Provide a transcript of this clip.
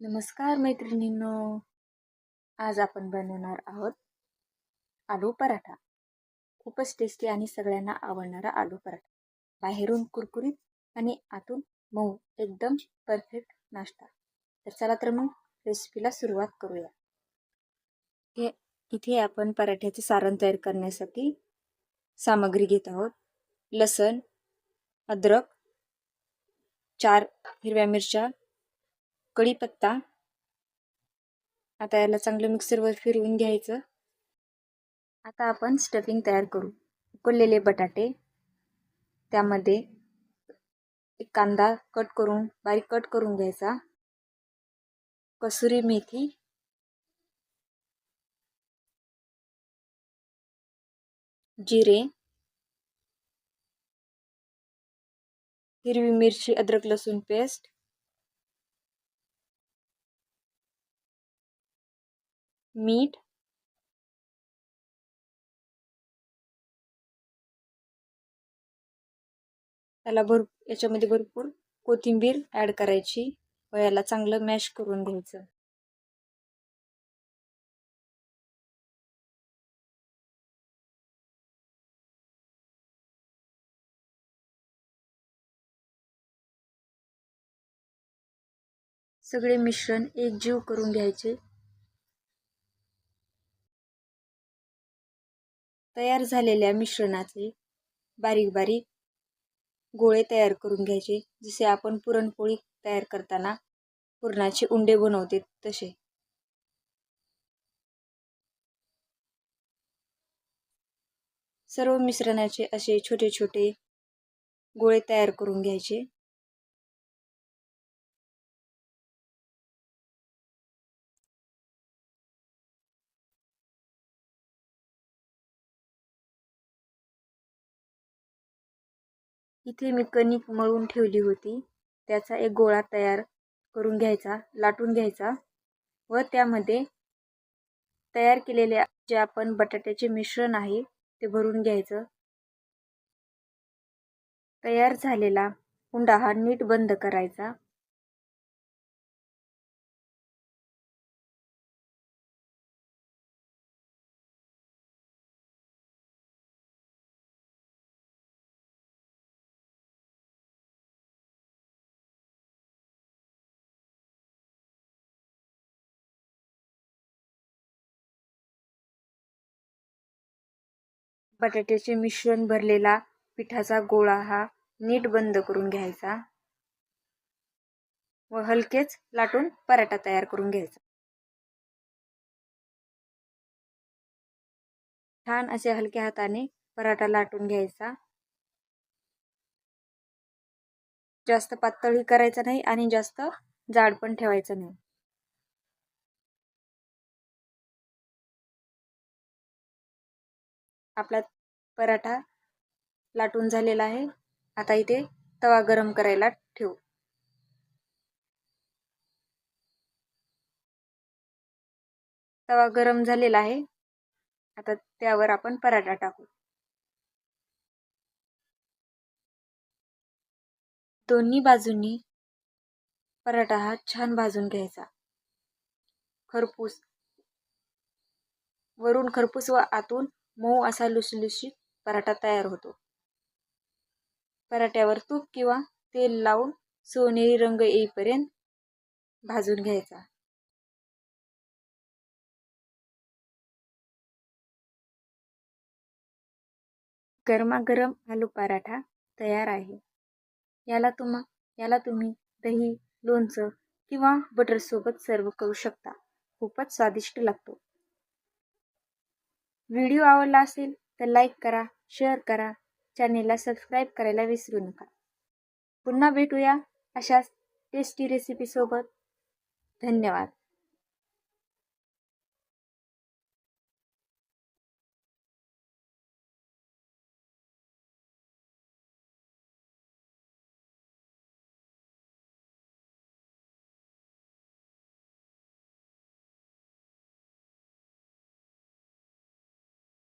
नमस्कार मैत्रिणींनो, आज आपण बनवणार आहोत आलू पराठा. खूपच टेस्टी आणि सगळ्यांना आवडणारा आलू पराठा. बाहेरून कुरकुरीत आणि आतून मऊ, एकदम परफेक्ट नाश्ता. तर चला तर मग रेसिपीला सुरुवात करूया. इथे आपण पराठ्याचे सारण तयार करण्यासाठी सामग्री घेत आहोत. लसण, अद्रक, 4 हिरव्या मिरच्या, कढीपत्ता. आता याला चांगलं मिक्सरवर फिरवून घ्यायचं. आता आपण स्टफिंग तयार करू. उकडलेले बटाटे, त्यामध्ये एक कांदा बारीक कट करून घ्यायचा, कसुरी मेथी, जिरे, हिरवी मिरची, अद्रक लसूण पेस्ट, मीठ, याच्यामध्ये भरपूर कोथिंबीर ॲड करायची व याला चांगलं मॅश करून घ्यायचं. सगळे मिश्रण एकजीव करून घ्यायचे. तयार झालेल्या मिश्रणाचे बारीक बारीक गोळे तयार करून घ्यायचे, जसे आपण पुरणपोळी तयार करताना पुरणाचे उंडे बनवते तसे. सर्व मिश्रणाचे असे छोटे छोटे गोळे तयार करून घ्यायचे. इथे मी कणिक मळून ठेवली होती, त्याचा एक गोळा तयार करून घ्यायचा, लाटून घ्यायचा व त्यामध्ये तयार केलेले जे आपण बटाट्याचे मिश्रण आहे ते भरून घ्यायचं. तयार झालेला उंडा हा नीट बंद करायचा. बटाट्याचे मिश्रण भरलेला पिठाचा गोळा हा नीट बंद करून घ्यायचा व हलकेच लाटून पराठा तयार करून घ्यायचा. छान असे हलक्या हाताने पराठा लाटून घ्यायचा. जास्त पातळही करायचा नाही आणि जास्त जाड पण ठेवायचं नाही. आपला पराठा लाटून झालेला आहे. आता इथे तवा गरम करायला ठेवू. तवा गरम झालेला आहे. आता त्यावर आपण पराठा टाकू. दोन्ही बाजूंनी पराठा हा छान भाजून घ्यायचा. वरून खरपूस व आतून मऊ असा लुसलुशीत पराठा तयार होतो. पराठ्यावर तूप किंवा तेल लावून सोनेरी रंग येईपर्यंत भाजून घ्यायचा. गरमागरम आलू पराठा तयार आहे. याला तुम्ही दही, लोणचं किंवा बटर सोबत सर्व करू शकता. खूपच स्वादिष्ट लागतो. व्हिडिओ आवडला असेल तर लाईक करा, शेअर करा, चॅनेलला सबस्क्राईब करायला विसरू नका. पुन्हा भेटूया अशाच टेस्टी रेसिपी सोबत. धन्यवाद.